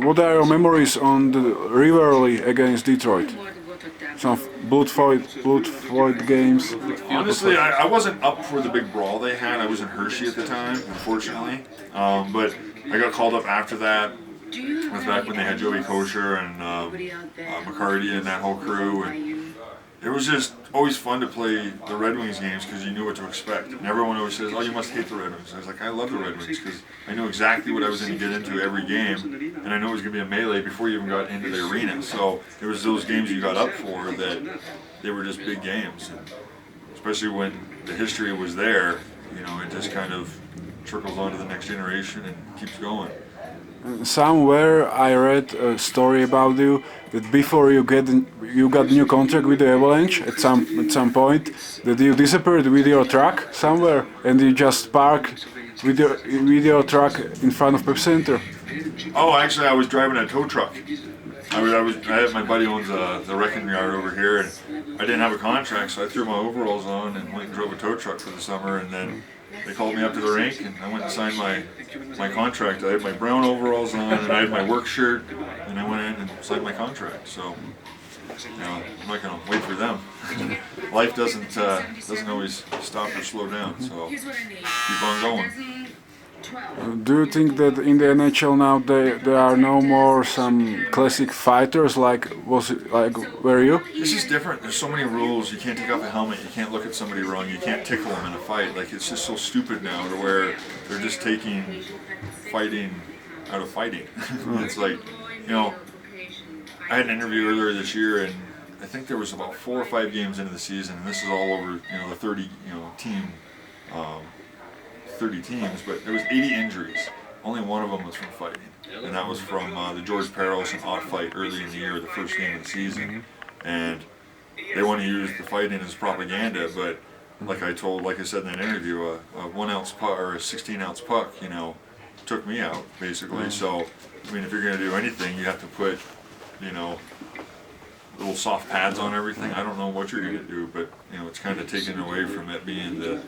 what are your memories on the rivalry against Detroit? Some blood fight games. Honestly, I wasn't up for the big brawl they had. I was in Hershey at the time, unfortunately. But I got called up after that. It was back when they had Joey Kosher and McCarty and that whole crew. And it was just always fun to play the Red Wings games because you knew what to expect. And everyone always says, "Oh, you must hate the Red Wings." I was like, I love the Red Wings because I knew exactly what I was going to get into every game, and I knew it was going to be a melee before you even got into the arena. So it was those games you got up for that they were just big games, and especially when the history was there. You know, it just kind of trickles on to the next generation and keeps going. Somewhere I read a story about you that before you got new contract with the Avalanche at some point that you disappeared with your truck somewhere and you just parked with your truck in front of Pep Center. Oh, actually, I was driving a tow truck. I had my buddy owns the wrecking yard over here, and I didn't have a contract, so I threw my overalls on and went and drove a tow truck for the summer, and then they called me up to the rink, and I went and signed my contract. I had my brown overalls on, and I had my work shirt, and I went in and signed my contract. So, you know, I'm not going to wait for them. Life doesn't always stop or slow down, so keep on going. Do you think that in the NHL now there are no more some classic fighters like were you? This is different. There's so many rules. You can't take off a helmet. You can't look at somebody wrong. You can't tickle them in a fight. Like, it's just so stupid now to where they're just taking fighting out of fighting. It's like, you know, I had an interview earlier this year, and I think there was about 4 or 5 games into the season, and this is all over, you know, the 30 teams, but there was 80 injuries. Only one of them was from fighting, and that was from the George Peros and Ott fight early in the year, the first game of the season. And they want to use the fighting as propaganda, but like I said in that interview, a 1 ounce puck or a 16-ounce puck, you know, took me out basically. So, I mean, if you're going to do anything, you have to put, you know, little soft pads on everything. I don't know what you're going to do, but you know, it's kind of taken away from it being the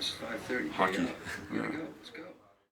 hockey. Let's go.